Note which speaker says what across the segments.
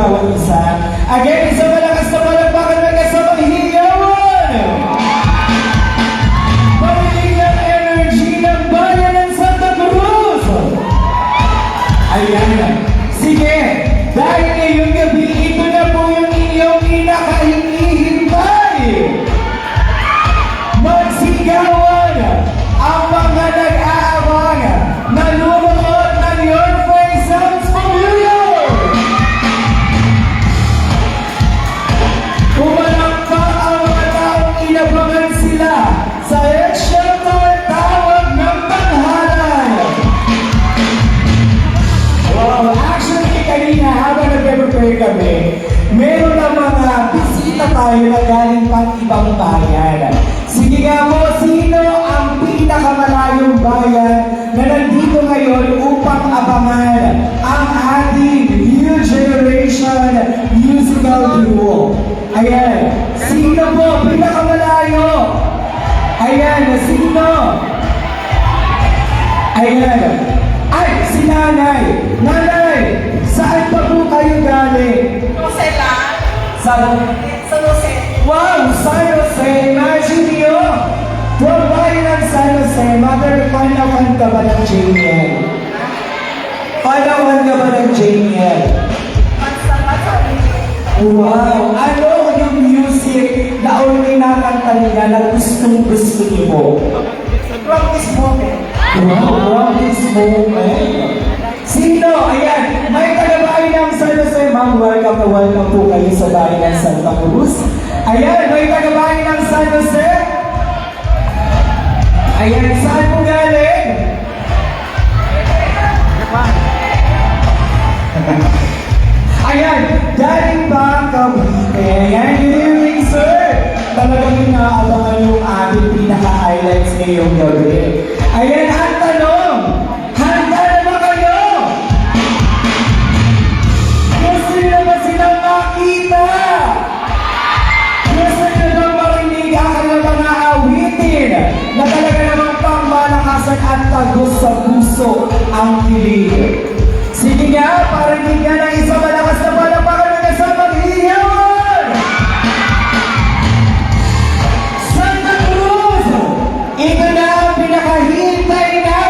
Speaker 1: bawat isa. Again, isang malakas na palakpakan ng kasamang hiyawan! Pamilyang energy ng bayan ng Santa Cruz! Ayan. Sige, dahil ngayong gabi, ito na po yung inyong pinakahinihintay. Magsigawan ang mga nag-aabang na lumuot ng Your Face Sounds Familiar. Pumalakpak ang mga taong inabangan sila sa X-Shelter Tawag ng Tanghalan. Wow, actually kanina habang nag-prepare kami, meron na mga bisita tayo na galing pang ibang bayan. Sige nga po, sino ang pinakamalayong bayan na nandito ngayon upang abangan ang ating New Generation Musical Duo? Ayan, sino po pinakamalayo? Ayan, sino? Ayan. Ay, si Nanay! Nanay! Saan pa po kayo galing?
Speaker 2: Rosella,
Speaker 1: Sa
Speaker 2: Jose.
Speaker 1: Wow! San Jose! Imagine nyo! From bayan ng San Jose, mother, panawan ka ba ng JNL? Panawan ka ba ng JNL? Wow! Ano yung music na only nakanta niya na gustong-gusto niyo po?
Speaker 2: From this moment.
Speaker 1: Wow, this moment. Sino? Ayan, may taga-bayan ng San Jose. Ma'am, welcome na welcome po kayo sa bayan ng Santa Cruz. Ayan, may taga-bayan ng San Jose. Ayan, saan po galing? Ayan, galing ba Cavite? Ayan, good evening, sir. Talagang inaabangan yung ating pinaka-highlights ngayong gabi. Ayan, ang tanong, handa na ba kayo? Gusto nyo ba silang makita? Gusto nyo ba marinig ang kanilang mga awitin na talaga namang pangmalakasan at tagos sa puso ang kilig? Sige nga, parinig nga ng isang malakas na palapakan ng kasamang hiyawan! Santa Cruz! Ito na ang pinakahintay na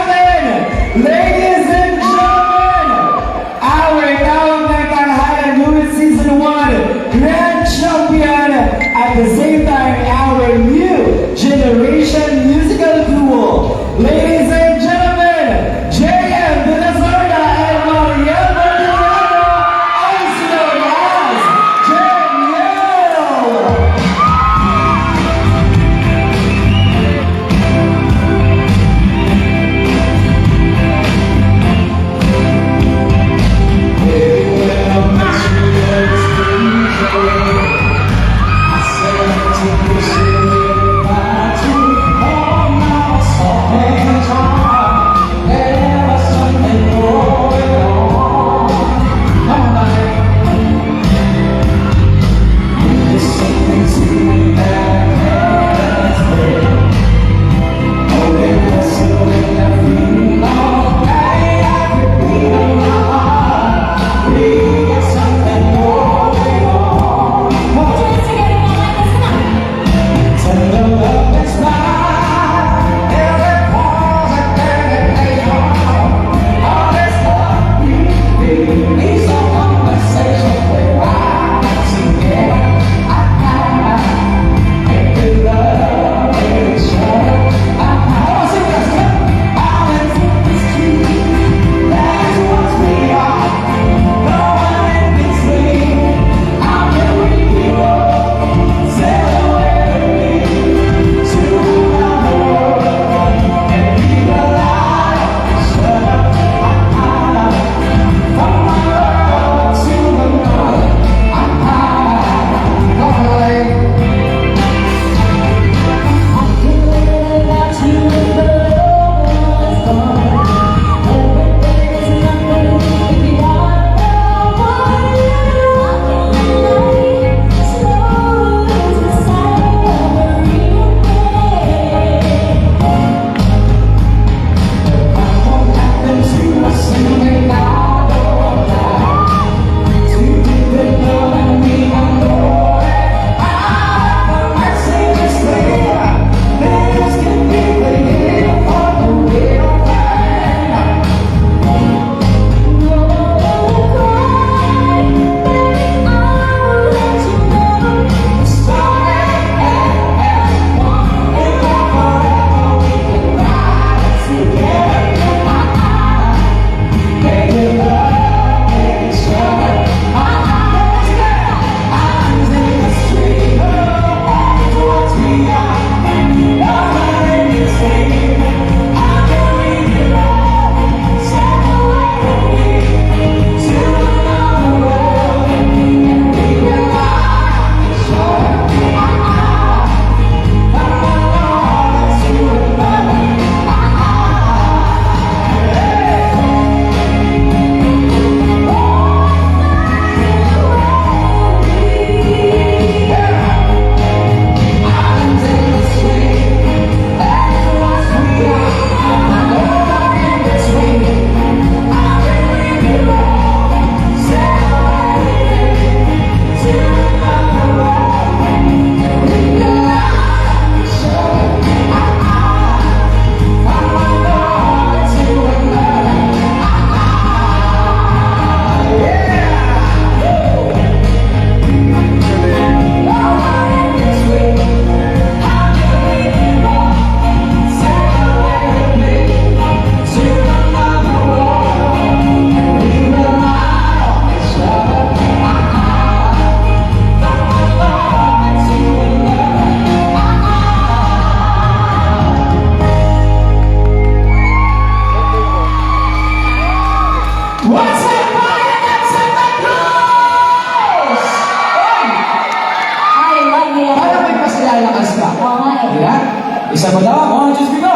Speaker 3: Isa pa daw, 1, 2, 3, go!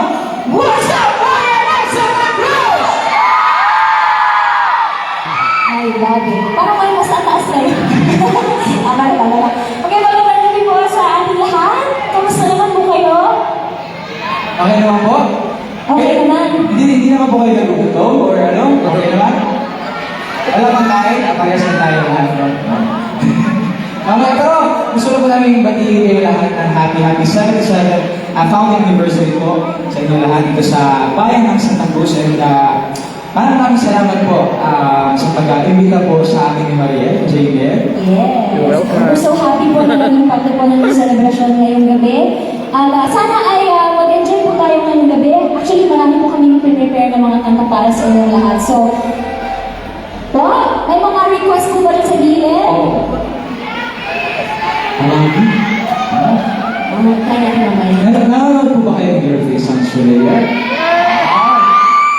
Speaker 1: What's up, Bayan ng Santa Cruz?
Speaker 4: I love it. Parang may mas taas na yun. Tama. Okay, magandang gabi po sa ating lahat. Kamusta naman po kayo?
Speaker 3: Okay naman po?
Speaker 4: Okay naman.
Speaker 3: Hindi naman po kayo nagugutom or ano? Okay naman? Alam ang kain? Parehas na tayo lahat. Pero gusto ko po namin batiin kayo lahat ng happy 77th founding anniversary po sa inyo lahat dito sa bayan ng Santa Cruz. And maraming salamat po sa pag-imbita po sa amin ni Maria, JBL.
Speaker 4: Yes. We're so happy po na naging parte po ng celebration ngayong gabi. Sana ay mag-enjoy po tayo ngayong gabi. Actually, marami po kami prepare ng mga kanta para sa inyong lahat. So, may mga request po ba rin sa gilid? Try natin mamaya.
Speaker 3: Nanonood po ba kayo ng Your Face Sounds Familiar?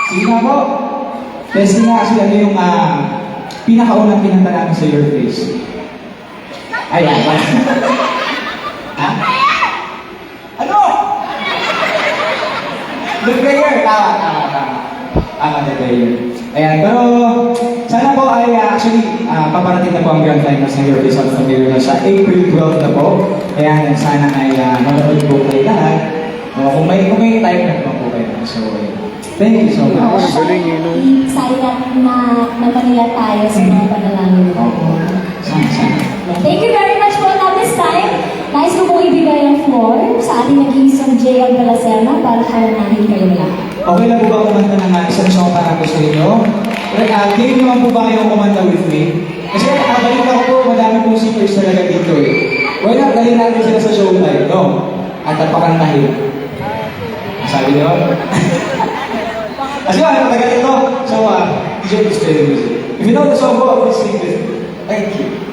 Speaker 3: Sige nga po. Testing nga kasi ano yung pinakaunang kinanta namin sa Your Face. Ayan. Ha? Ano? The Prayer. Tama. The Prayer. Ayan, pero sana po ay actually paparating na po ang Grand Finals ng Your Face Sounds Familiar na sa April 12 na po. Ayan, sana ay manood po kayo lahat. Kung may time na po kayo. So, thank you so much.
Speaker 4: Excited na Manila tayo sa mga panalangin.
Speaker 3: Sana.
Speaker 4: Thank you very much po. Now this time, nais ko pong ibigay ang floor sa ating nag-iisang JL Balacerna para haranahin kayo lahat.
Speaker 3: Okay lang po ba kumanta ng isang song para ko sa inyo? Game naman po ba kayo kumanta with me? Kasi nakabalik ako po, madami pong singers talaga dito eh. Why not, dali natin sila sa showtime, no? At pakantahin. Sabi niyo? Kasi matagal ito. So, DJ is playing music. If you know the song po, please sing with me. Thank you.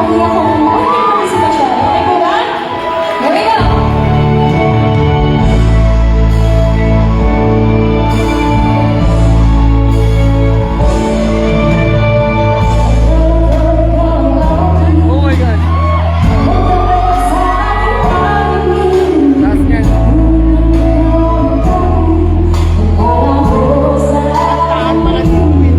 Speaker 4: nakakahiya kanina. Ay, may participation. Okay po ba? Here we go!
Speaker 5: Oh my God. Last niyan. Taan pala si Pin.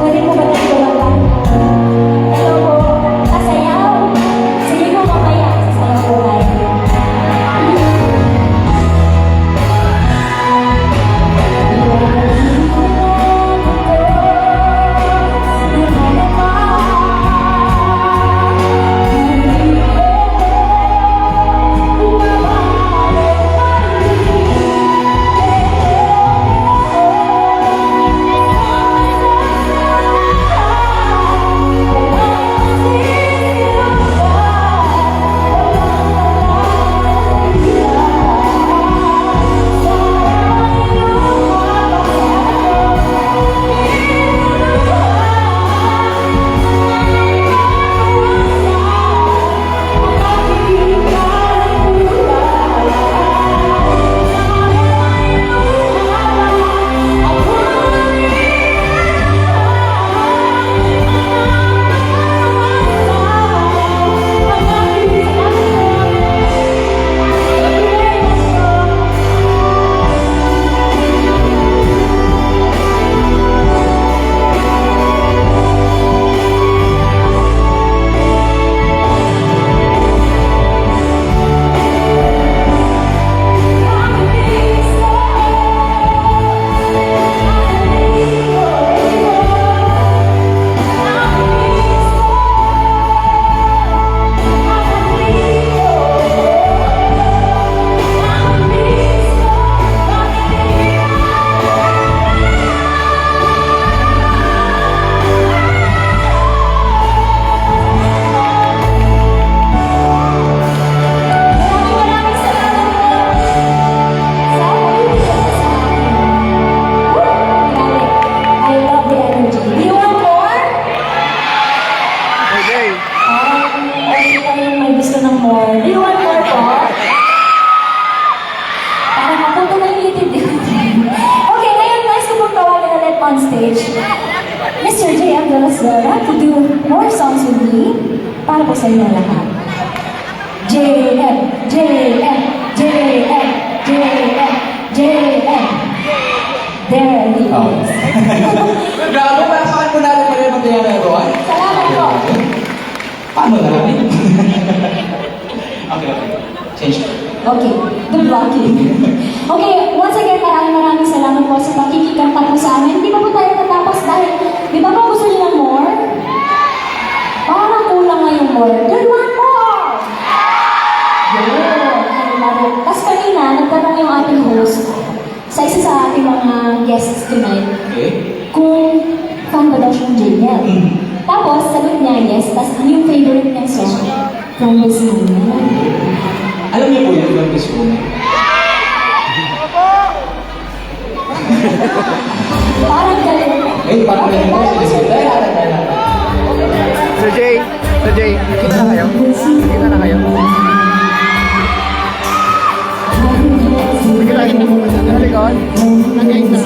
Speaker 5: Pwede po ba tayo tumagal? Hello po. Sasayaw? Sige po mamaya. Sasayaw po tayo. Okay.
Speaker 4: Ay, kayong may ng more. Do you want more po? Parang mapunto na yung litid din. Okay, ngayon guys, kung tawagan ulit on stage, Mr. J.M. De La Sora to do more songs with me para po sa inyo lahat. J.M. J.M. J.M. J.M. J.M. There he is.
Speaker 3: Grabe, palakpakan po natin pa rin mag-iyan na Rowan.
Speaker 4: Salamat po.
Speaker 3: Paano na namin? Okay. Change.
Speaker 4: Okay, good lucky. Okay, once again, maraming salamat po sa pakikikanta po sa amin. Hindi pa po tayo natapos dahil, di ba po gusto niyo ng more? Parang kulang nga yung more. Do you want more? Yeah, I love it. Tapos kanina, nagtanong yung ating host sa isa sa ating mga guests tonight
Speaker 3: Okay.
Speaker 4: kung fan ba daw siyang JL. Tapos, sagot niya, yes. Tapos, ano yung favorite niya song? From this moment.
Speaker 3: Alam niyo po yan, From This Moment.
Speaker 4: Parang galing.
Speaker 3: Eh, parang ganyan po
Speaker 4: parang
Speaker 3: siya. Dahil.
Speaker 6: Sir Jay, kita na kayo? Kita na kayo? Sige lang, nalikod. Nag-8 na.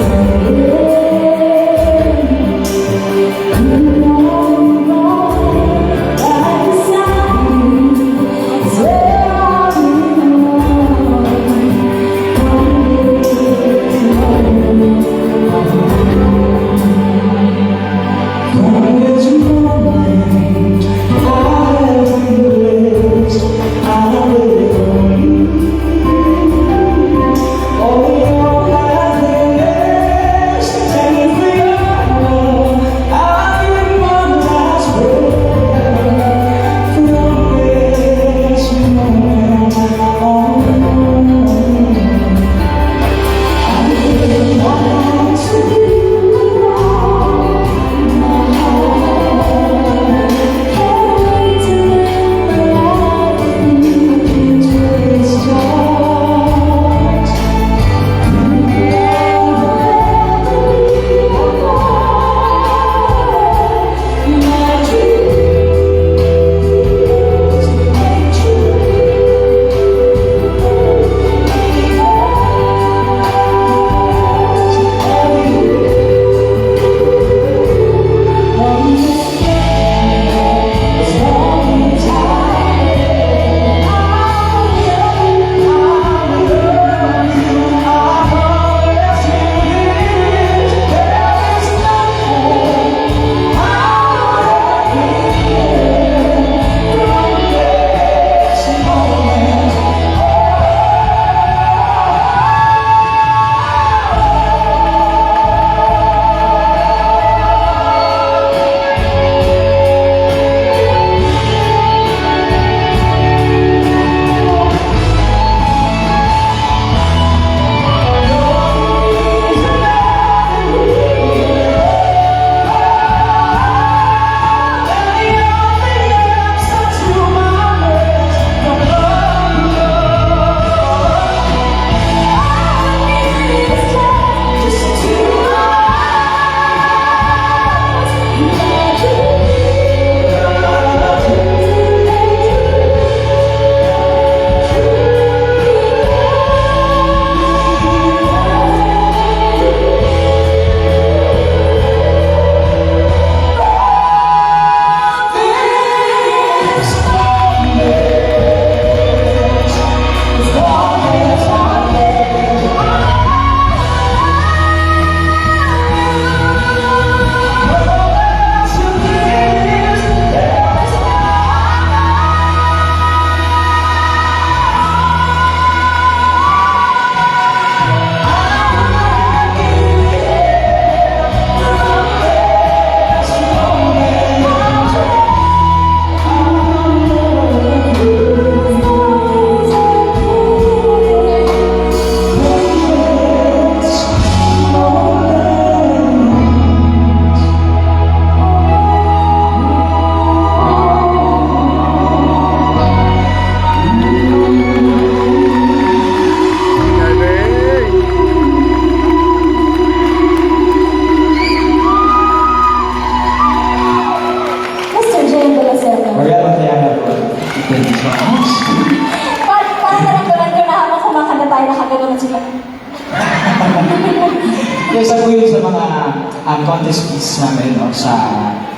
Speaker 3: ang contest piece namin no, sa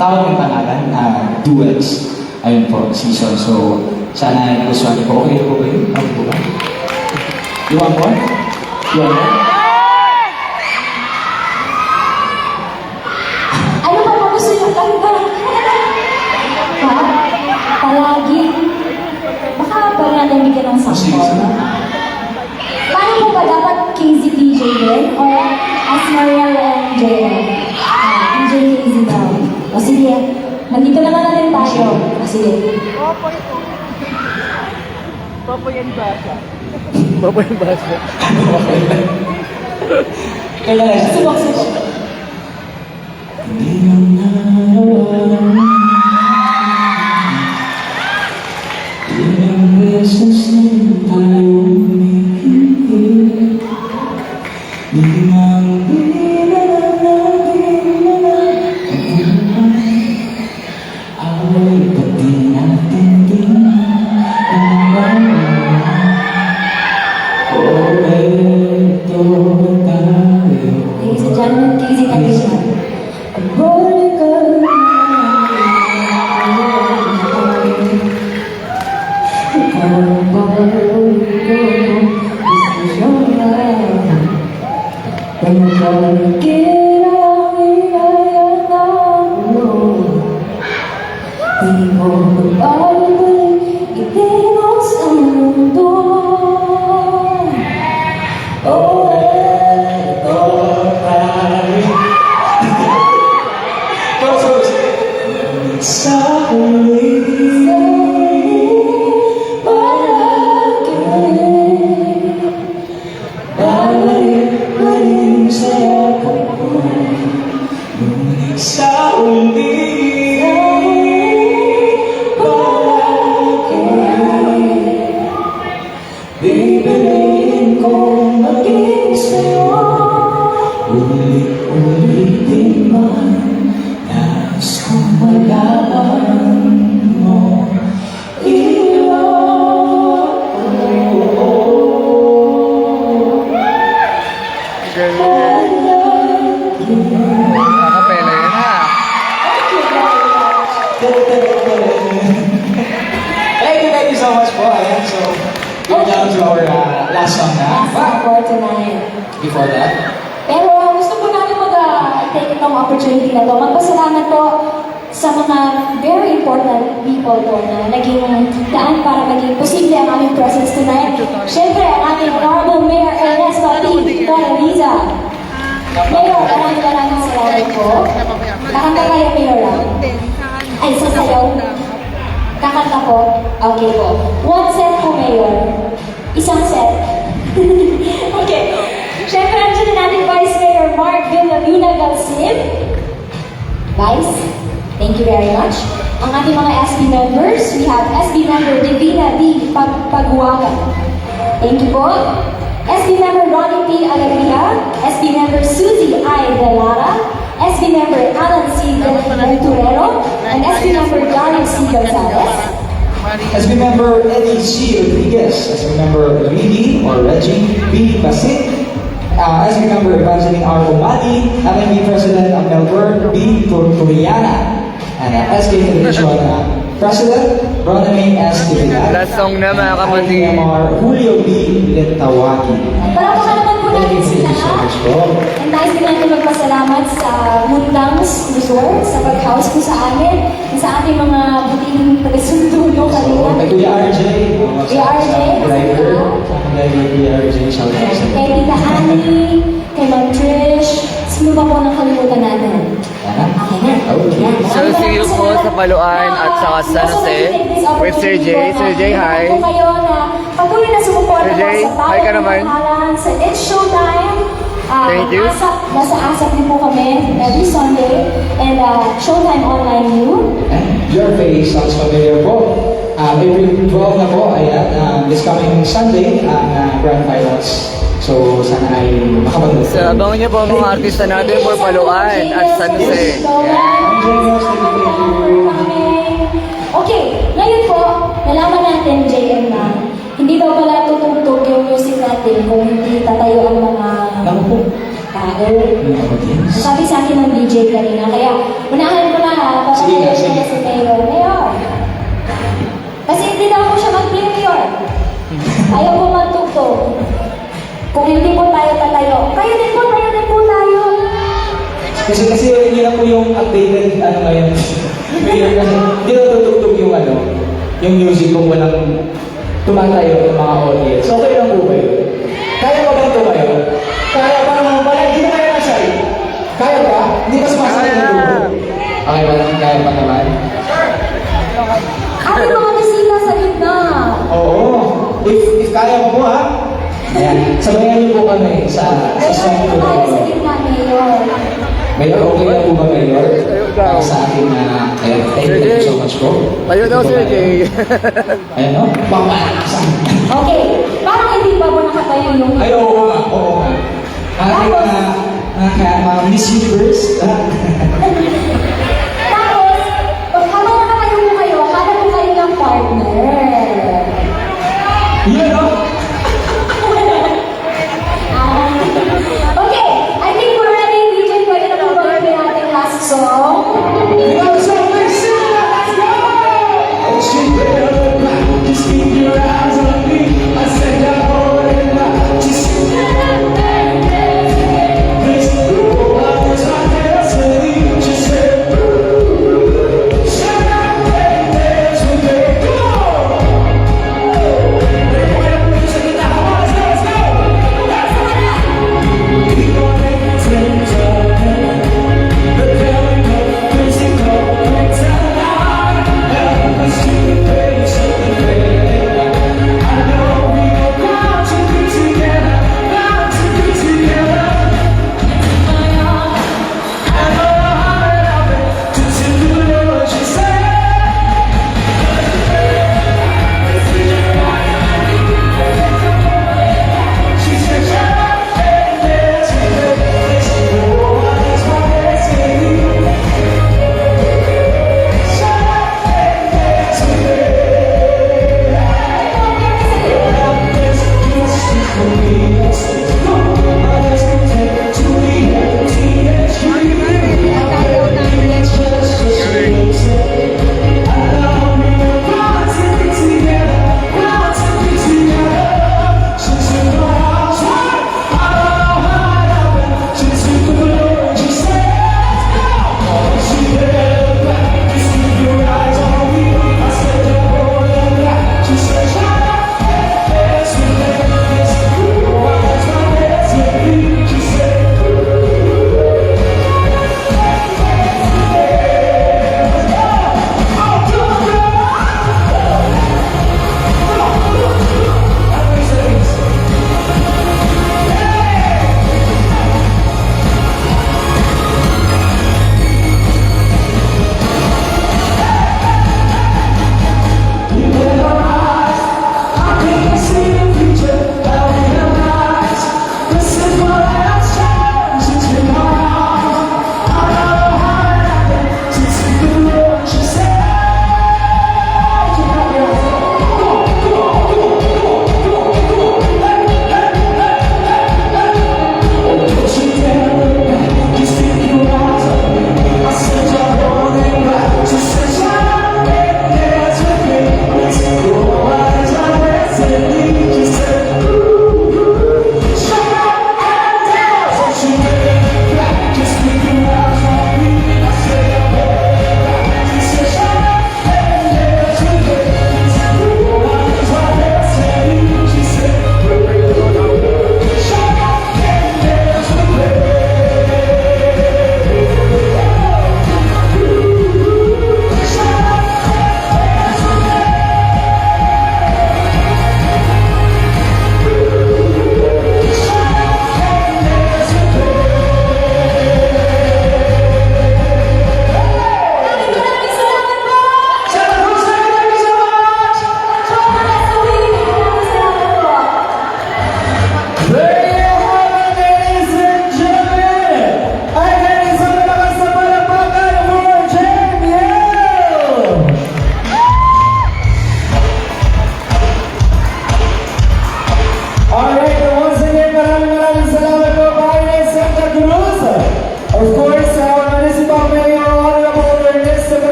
Speaker 3: tawag ng pangalan, Duels. Ayun po, season. So, sana gusto niyo po. Okay po ba yun? Okay po ba? You want more? You want more?
Speaker 4: Ano ba ba gusto yung kanta? Ha? Palagi? Baka ba natin bigyan ng sample? Paano po ba dapat KZDJ din? Or Asmariel and JM? DJ KZ daw. O sige, nandito naman natin tayo. O sige.
Speaker 6: Baboy yung basa.
Speaker 3: Kailangan siya.
Speaker 4: Subok.
Speaker 3: Hindi mo nararamdaman ilang beses na tayo umihigit. Di man pinanalangin na away pati natin din ang ito tayo.
Speaker 4: Ladies and gentlemen, KZ Edition.
Speaker 3: Sa huli, balik sa'yo ko. Ngunit sa huli, bibiliin kong maging sa'yo. Ulit-ulitin man, nais kong malaman mo.
Speaker 6: Nakapela yun ha.
Speaker 3: Thank you so much po. Ayan, so, we're down to our last song na.
Speaker 4: Last song for tonight.
Speaker 3: Before that,
Speaker 4: Pero gusto po namin mag-take itong opportunity na to. Magpasalamat po sa mga very important people po na naging daan para maging posible ang aming presence tonight. Siyempre, ang aming Honorable Mayor Ernesto P. Liza. Mayor, maraming salamat po. Kakanta kayo, Mayor. Ay, sasayaw. Kakanta po. Okay po. One set po, Mayor. Isang set. Okay. Siyempre, nandiyan na natin Vice Mayor Mark Villamina Galcin. Vice, thank you very much. Ang ating mga SB members, we have SB member Divina D. Pagwagan. Thank you po. SB member Ronnie P. Alegria, SB member Suzy I. Delara, SB member Alan C. Venturero, and SB member Darius C. Gonzalez.
Speaker 3: SB member Eddie C. Rodriguez, SB member Luigi or Reggie B. Basit, SB member Evangeline R. Omadi, LMB President of Melbourne B. Turturiana, and SK Television President Roname S. Tivigan.
Speaker 6: Last song na mga kapatid.
Speaker 3: AMR Julio B. Litawaki.
Speaker 4: Para naman po natin sila.
Speaker 3: Thank you so much po.
Speaker 4: And nais din natin magpasalamat sa Mundangs Resort sa pag-house po sa amin, sa ating mga butining taga-sundulo kanina.
Speaker 3: Kay Kuya RJ.
Speaker 4: Kuya RJ,
Speaker 3: Driver. Driver Kuya RJ. Shout out sa
Speaker 4: Kay Tita Annie, kay Ma'am Trish, sino ba po nang kalimutan natin? Okay na. Yan.
Speaker 6: So, see you po sa Paluan at saka San Jose with Sir Jay. Sir Jay, hi.
Speaker 4: Po kayo na patuloy na sumuporta
Speaker 6: Sir Jay,
Speaker 4: po sa
Speaker 6: hi ka
Speaker 4: Bayan ng
Speaker 6: naman.
Speaker 4: Pangalan, sa It's Showtime.
Speaker 6: Thank you.
Speaker 4: Nasa ASAP din po kami every Sunday. And Showtime Online New.
Speaker 3: And your face sounds familiar po. April 12 na po, ayan, this coming Sunday, ang Grand Finals. So, sana ay makapanood.
Speaker 6: So, abangan niyo po ang mga artista natin for Paluan at San Jose.
Speaker 4: Okay, ngayon po, nalaman natin, JM, na hindi daw pala tutugtog yung music natin kung hindi tatayo ang mga
Speaker 3: Naku po.
Speaker 4: tao. Sabi sa akin ng DJ kanina, kaya unahan ko na ha,
Speaker 3: Sige nga,
Speaker 4: papatayin ko
Speaker 3: sige.
Speaker 4: na si Mayor. Mayor! Kasi hindi daw ako siya mag-premier. Ayaw po magtugtog. Kung hindi po tayo tatayo, kayo din po tayo.
Speaker 3: Kasi yun na po yung updated ano ngayon. Ngayon kasi hindi na tutugtog yung ano, yung music kung walang tumatayo ng mga audience. Okay lang po ba yun? Kaya ba bang tumayo? Kaya ba naman pala? Hindi na kaya na siya. Kaya ba? Hindi ba sumasakit ng dugo? Okay ba? Kaya ba naman?
Speaker 4: Ano mga bisita sa gitna?
Speaker 3: Oo. If kaya mo po ha. Ayan. Sabayan niyo po kami sa song
Speaker 4: Mayor,
Speaker 3: po.
Speaker 4: tayo sa gitna, Mayor.
Speaker 3: Mayor, okay lang po ba Mayor? Sa akin na, ayan, thank you so much po.
Speaker 6: Tayo daw, Sir Jay.
Speaker 3: Ayan o, pamalakasan.
Speaker 4: Okay, parang hindi pa po nakatayo yung...
Speaker 3: Ay, oo nga, oo nga. Aking mga Miss Universe.
Speaker 4: Tapos, habang nakatayo po kayo, hanap po kayo ng partner.
Speaker 3: Yun o.
Speaker 4: Okay, I think we're ready, DJ. Pwede na po ba yung ating last song?
Speaker 3: Ikaw sa Mexico, let's go! Oh, shit, just keep your eyes on me. I said that already, just please go out the time, just say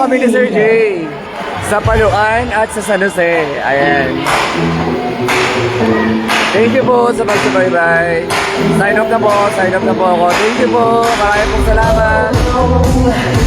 Speaker 6: kami ni Sir Jay. Sa Paluan at sa San Jose. Ayan. Thank you po sa pagsubaybay. Sign up na po ako. Thank you po. Maraming pong salamat.